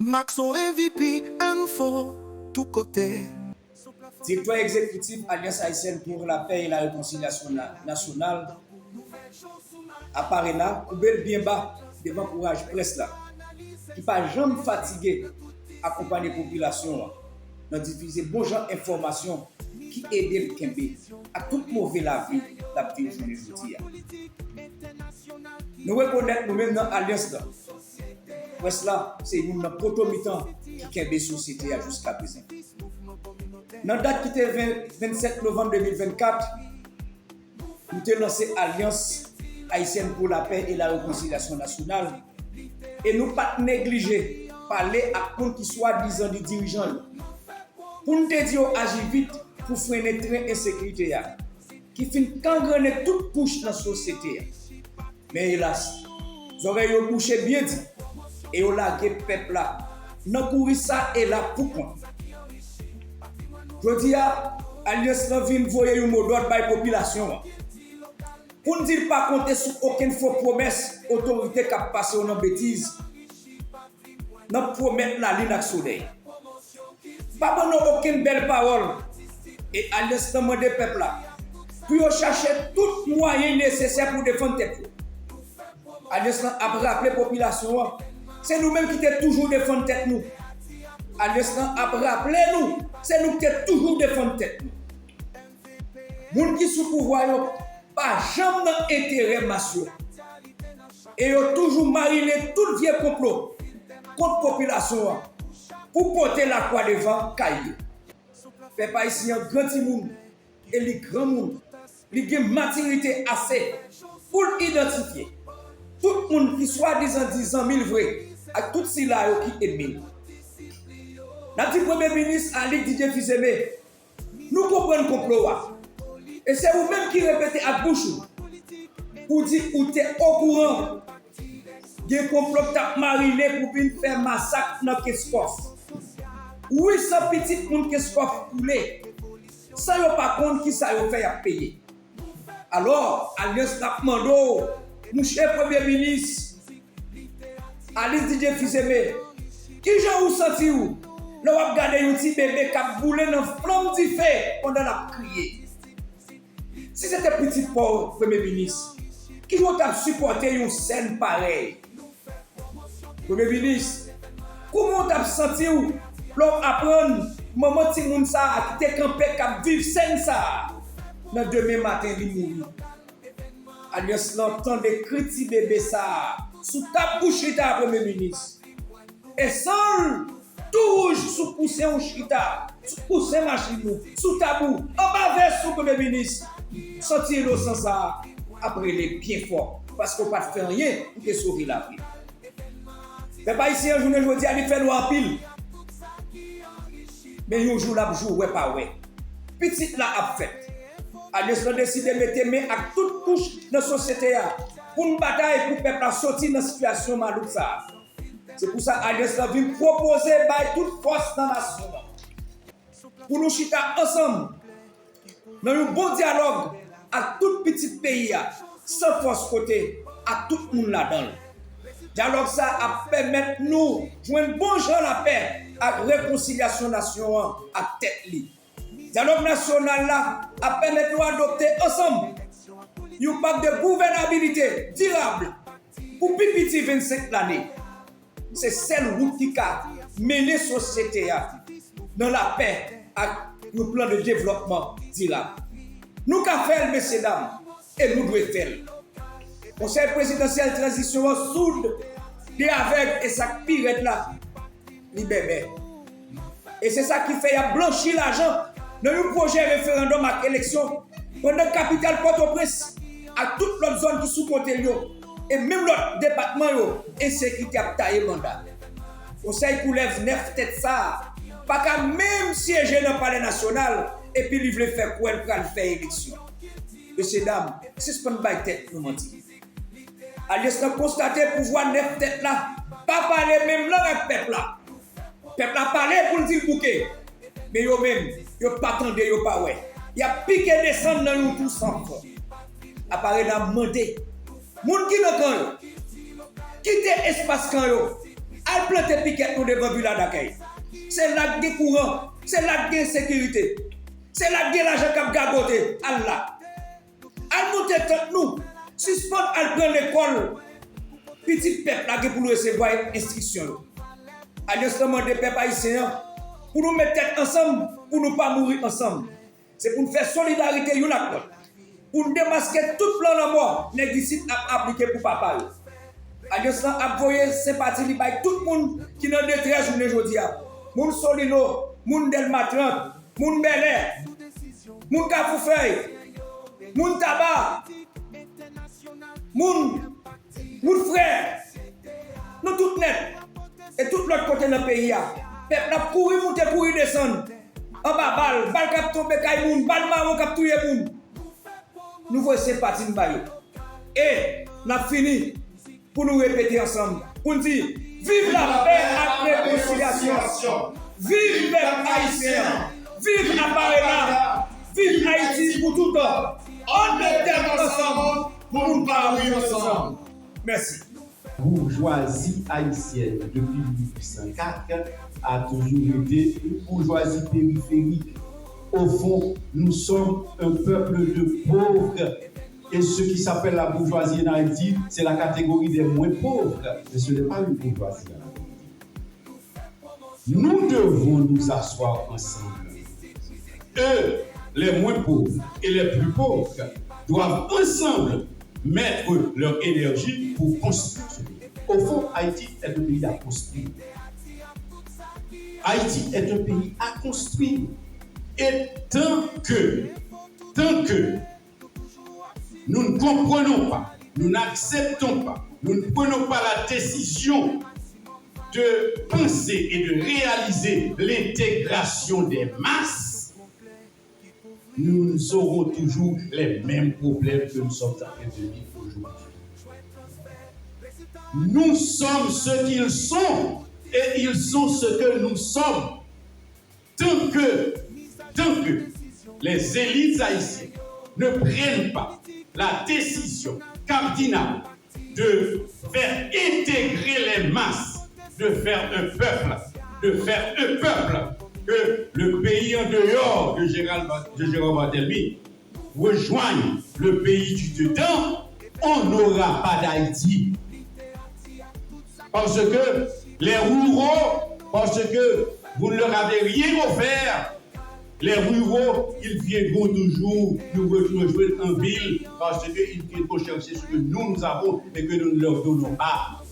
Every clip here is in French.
Maxon MVP, info, tout côté. Directeur exécutif Alliance haïtienne pour la paix et la réconciliation nationale, apparaît là, couvert bien bas devant courage presse là, qui pas jamais fatigué accompagner la population, dans diffuser bon genre d'informations qui aident le Kembe à toute mauvaise la vie journée aujourd'hui. Nous reconnaissons nous-mêmes dans l'Alliance là. Presse là, c'est une proto-mitan qui Kembe société jusqu'à présent. Dans la date qui était 27 novembre 2024, nous avons lancé l'Alliance haïtienne pour la paix et la réconciliation nationale. Et nous ne pas négliger parler à ceux qui soi-disant des dirigeants. Pour nous dire agir vite pour freiner le train d'insécurité qui finit gangrener toute couche dans la société. Mais hélas, les oreilles ont couché bien dit et on a le peuple là. Nous courir ça et là pour compte. Je dis à l'Alliance vient voyer un mot d'ordre par la population. Pour ne dire pas compter sur aucune fausse promesse, autorité qui a passé dans bêtise, nous promettre la ligne à soleil. Pas pour aucune belle parole. Et l'Alliance demande des peuples là, pour chercher tout moyen nécessaire pour défendre tête. L'Alliance a rappelé la population, c'est nous-mêmes qui devons toujours défendre tête nous. L'Alliance a rappelé nous, c'est nous qui devons toujours défendre tête nous. Les gens qui sont sous pouvoir, pas jamais dans intérêt massif. Et ils ont toujours mariné tout le vieux complot contre la population pour porter la croix devant Kaï. Fait pas ici un grand monde et les grands monde, ils ont une maturité assez pour identifier tout le monde qui soit disant 1000 vrais à tout cela qui aiment. Notre premier ministre Ali Didier Fils-Aimé, nous comprenons le complot. Et c'est vous-même qui répétez à bouche pour dire que vous êtes au courant des complots qui ont mariné pour venir faire massacre dans Keskof. Oui, ce petit monde Keskof coulé, ça n'a pas compte qui ça a fait à payer. Alors, Alliance n'a demandé, mon cher Premier ministre, Ali Didier Fils-Aimé, qui j'ai ou senti où? Là, vous regardez un petit bébé qui a boulé dans le flamme du feu pendant la crié. Si c'était petit pauvre Premier ministre, qui doit supporter une scène pareille? Premier ministre, comment tu as senti où l'homme apprend, maman ti moun sa qui te campé qui vivre scène ça? Dans demain matin, il mourit. Alliance l'entend des critiques de bébé ça sous ta bouche, Premier ministre. Et seul, tout rouge sous pousser un chita, sous pousser machine, sous tabou, en bas vers sous Premier ministre. Sortir l'eau sans ça, après les pieds forts, parce qu'on ne peut pas faire rien pour te sauver la vie. Mais pas ici un jour, je dis, il fait l'eau en pile. Mais un jour, là, ouais, pas ouais. Petite là, a fait. Alliance a décidé de mettre main à toute couche de la société pour une bataille pour le peuple sortir de la situation malouque ça. C'est pour ça Alliance vient proposer par toute force dans la nation. Pour nous chiter ensemble, dans un bon dialogue à tout petit pays, sans force côté, à tout le monde là-dedans. Dialogue ça a permettre nous de jouer bon genre la paix à réconciliation nationale à tête libre. Dialogue national là a permettre nous d'adopter ensemble un pacte de gouvernabilité durable pour petit 25 l'année. C'est celle route qui a mené la société dans la paix avec un plan de développement durable. Nous avons fait, messieurs, dames, et nous devons faire. Le Conseil présidentiel de transition soude les aveugles et sa pirate là, les bébés. Et c'est ça qui fait blanchir l'argent dans un projet référendum à l'élection pendant la capitale Port-au-Prince à toute l'autre zone qui sous-côté et même l'autre département insécurité a taillé mandat. Le Conseil coulève 9 têtes ça, pas qu'à même siéger dans le palais national et puis il veut faire quoi, il faire élection. Messieurs, dames, c'est ce qu'on va tête nous mentir. Alliance a constaté pouvoir 9 têtes là, pas parler même langue avec le peuple là. Le peuple a parlé pour le dire bouquet, mais yo même, yo pas attendé, yo pas ouais. Il a piqué descendre dans nous tous sans fond. Apparaît dans demandé. Moun qui dans camp yo, quitter espace camp yo, Al planter piquet nous devant villa d'accueil. C'est là que courant, c'est là que sécurité. C'est là que l'argent qui a gagoté. Allah. Al monter tête nous. Suspendre al prendre l'école. Petit peuple là pour nous recevoir instruction. Alliance demande des peuples haïtiens pour nous mettre tête ensemble, pour nous pas mourir ensemble. C'est pour nous faire solidarité une avec l'autre. Pour nous démasquer tout plan de mort négligé à appliquer pour papa. Alliance a envoyé sympathie li bay tout le monde qui dans détresse journée aujourd'hui. Moun Solino, moun Delma 30, moun Belé, moun Kafoufeuille, moun Tabac, moun frère, nous tout net. Et tout l'autre côté dans le pays, peuple a couru, monter, couru, descendre. En bas, balle cap tombe, kay moun, balle marron cap touye moun. Nous voyons sympathie de bail. Et, nous avons fini pour nous répéter ensemble. Pour nous dire, vive la paix et la réconciliation. Vive le peuple haïtien. Vive Aparela. Vive Haïti pour tout le temps. On est ensemble pour nous parler ensemble. Merci. Bourgeoisie haïtienne depuis 1804 a toujours été une bourgeoisie périphérique. Au fond, nous sommes un peuple de pauvres. Et ce qui s'appelle la bourgeoisie en Haïti, c'est la catégorie des moins pauvres. Mais ce n'est pas une bourgeoisie. Nous devons nous asseoir ensemble. Eux, les moins pauvres et les plus pauvres, doivent ensemble mettre leur énergie pour construire ce pays. Au fond, Haïti est un pays à construire. Haïti est un pays à construire. Et tant que nous ne comprenons pas, nous n'acceptons pas, nous ne prenons pas la décision de penser et de réaliser l'intégration des masses, nous aurons toujours les mêmes problèmes que nous sommes en train de vivre aujourd'hui. Nous sommes ce qu'ils sont et ils sont ce que nous sommes. Tant que les élites haïtiennes ne prennent pas la décision cardinale de faire intégrer les masses, de faire un peuple, que le pays en dehors de Jérôme Barthélemy rejoigne le pays du dedans, on n'aura pas d'Haïti. Parce que les ruraux, parce que vous ne leur avez rien offert, les ruraux, ils viendront toujours nous rejoindre en ville parce qu'ils viendront chercher ce que nous avons et que nous ne leur donnons pas.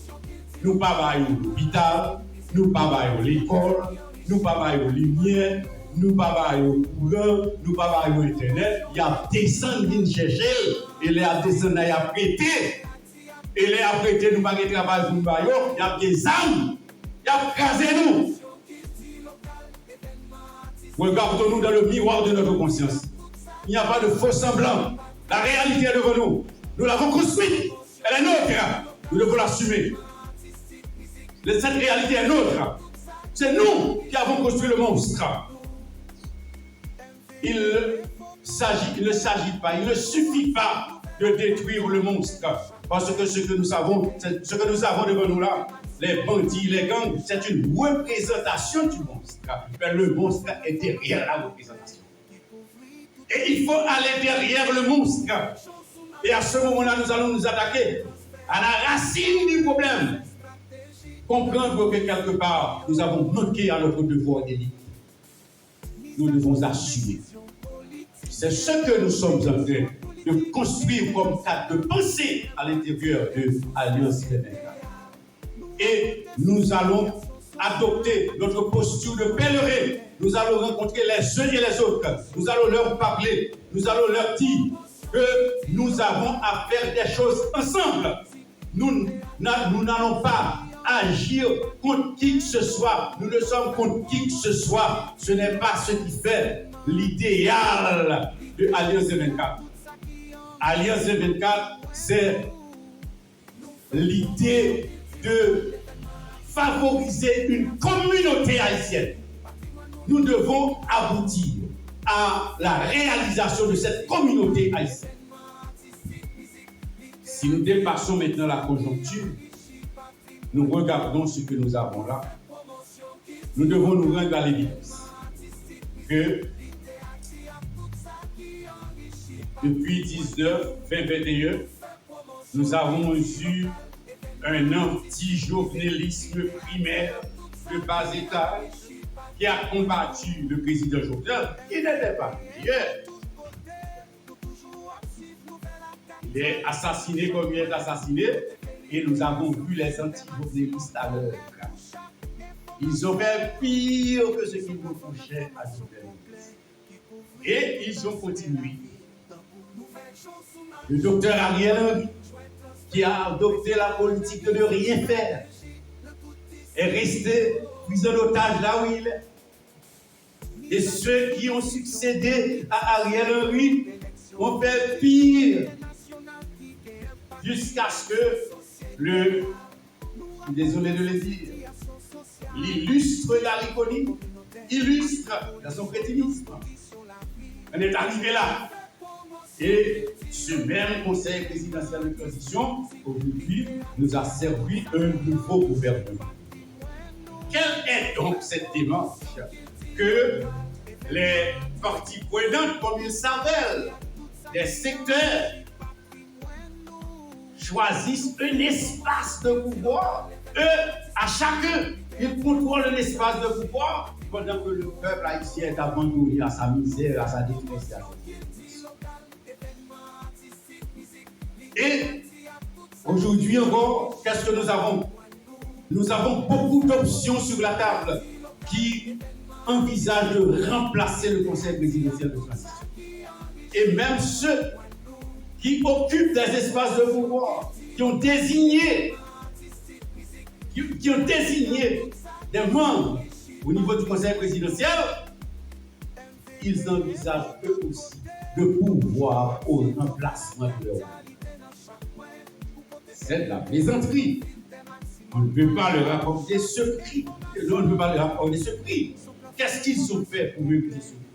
Nous ne pas l'hôpital, nous ne pas l'école, nous ne pas la lumière, nous ne pas le courant, nous ne pas Internet. Il y a des gens qui cherchent et les descendants qui ont prêté. Et les prêté, nous ne pas de travail pour nous. Il y a des âmes qui ont crasé nous. Regardons-nous dans le miroir de notre conscience. Il n'y a pas de faux semblant. La réalité est devant nous. Nous l'avons construite. Elle est nôtre. Nous devons l'assumer. Cette réalité est nôtre. C'est nous qui avons construit le monstre. Il ne s'agit pas, il ne suffit pas de détruire le monstre. Parce que ce que nous avons devant nous là, les bandits, les gangs, c'est une représentation du monstre. Mais le monstre est derrière la représentation. Et il faut aller derrière le monstre. Et à ce moment-là, nous allons nous attaquer à la racine du problème. Comprendre que quelque part, nous avons manqué à notre devoir d'élite. Nous devons assumer. C'est ce que nous sommes en train de construire comme cadre de pensée à l'intérieur de l'Alliance Sénégal. Et nous allons adopter notre posture de pèlerin. Nous allons rencontrer les uns et les autres. Nous allons leur parler. Nous allons leur dire que nous avons à faire des choses ensemble. Nous n'allons pas agir contre qui que ce soit. Nous ne sommes contre qui que ce soit. Ce n'est pas ce qui fait l'idéal de Alliance 24. Alliance 24, c'est l'idée de favoriser une communauté haïtienne. Nous devons aboutir à la réalisation de cette communauté haïtienne. Si nous dépassons maintenant la conjoncture, nous regardons ce que nous avons là, nous devons nous rendre à l'évidence que depuis 19-20-21, nous avons eu un anti-journalisme primaire de bas étage qui a combattu le président Jovenel. Il n'était pas hier. Il est assassiné comme il est assassiné, et nous avons vu les anti-journalistes à l'heure. Ils ont fait pire que ce qu'ils nous reprochaient à Jovenel. Et ils ont continué. Le docteur Ariel Henry, qui a adopté la politique de ne rien faire, est resté pris en otage là où il est. Et ceux qui ont succédé à Ariel Henry ont fait pire, jusqu'à ce que désolé de le dire, l'illustre Lariconi illustre dans son crétinisme. On est arrivé là. Et ce même conseil présidentiel de transition, aujourd'hui, nous a servi un nouveau gouvernement. Quelle est donc cette démarche que les parties prenantes, comme ils s'appellent, des secteurs, choisissent un espace de pouvoir? Eux, à chacun, ils contrôlent un espace de pouvoir pendant que le peuple haïtien est abandonné à sa misère, à sa détresse. Et aujourd'hui encore, qu'est-ce que nous avons? Nous avons beaucoup d'options sur la table qui envisagent de remplacer le conseil présidentiel de transition. Et même ceux qui occupent des espaces de pouvoir, qui ont désigné des membres au niveau du conseil présidentiel, ils envisagent eux aussi de pouvoir au remplacement de leur. C'est de la plaisanterie. On ne peut pas leur accorder ce prix. On ne peut pas leur accorder ce prix. Qu'est-ce qu'ils ont fait pour mériter ce prix?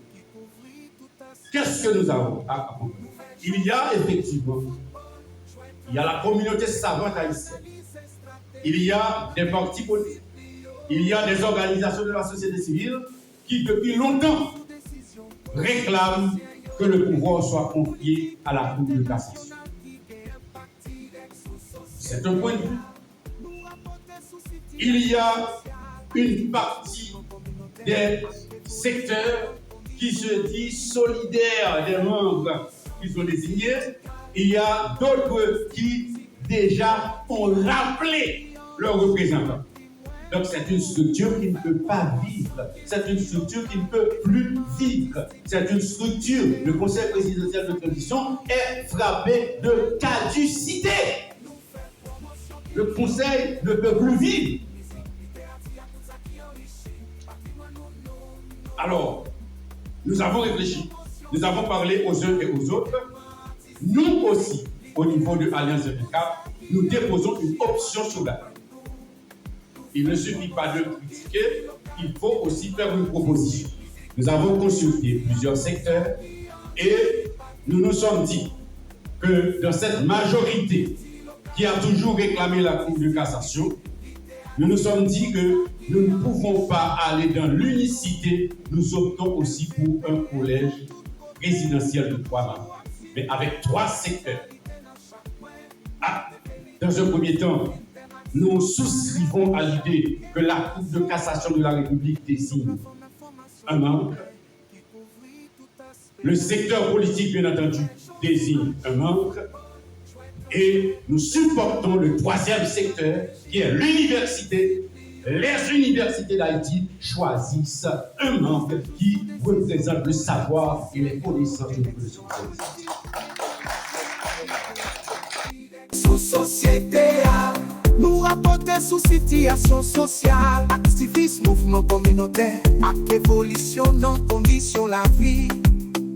Qu'est-ce que nous avons à accomplir? Il y a effectivement, la communauté savante haïtienne. Il y a des partis politiques. Il y a des organisations de la société civile qui, depuis longtemps, réclament que le pouvoir soit confié à la Cour de cassation. C'est un point de vue. Il y a une partie des secteurs qui se disent solidaires des membres qui sont désignés. Il y a d'autres qui déjà ont rappelé leurs représentants. Donc c'est une structure qui ne peut pas vivre. C'est une structure qui ne peut plus vivre. C'est une structure, le conseil présidentiel de transition est frappé de caducité. Le conseil ne peut plus vivre. Alors, nous avons réfléchi, nous avons parlé aux uns et aux autres. Nous aussi, au niveau de l'Alliance Impeccable, nous déposons une option sur la table. Il ne suffit pas de critiquer, il faut aussi faire une proposition. Nous avons consulté plusieurs secteurs et nous nous sommes dit que dans cette majorité qui a toujours réclamé la Cour de cassation, nous nous sommes dit que nous ne pouvons pas aller dans l'unicité, nous optons aussi pour un collège présidentiel de 3 membres, mais avec 3 secteurs. Dans un premier temps, nous souscrivons à l'idée que la Cour de cassation de la République désigne un membre. Le secteur politique, bien entendu, désigne un membre. Et nous supportons le 3e secteur, qui est l'université. Les universités d'Haïti choisissent un membre qui représente le savoir et les connaissances de notre société. Sous société, nous rapporter sous situation sociale, activisme, mouvement communautaire, ak évolution dans condition la vie.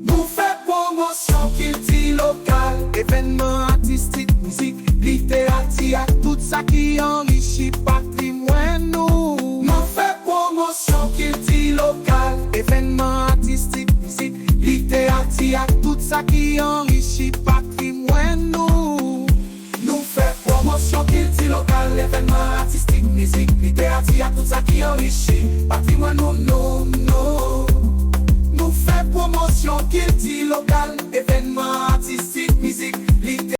Nous fait promotion culture locale, événements artistiques, musique, littérature, tout ça qui enrichit patrimoine nous. Nous fait promotion culture locale, événements artistiques, musique, littérature, tout ça qui enrichit patrimoine nous. Nous fait promotion promotion culture locale, événements artistiques, musique, littérature, à tout ça qui enrichit. Patrimoine, non. Nous faisons promotion culture locale, événements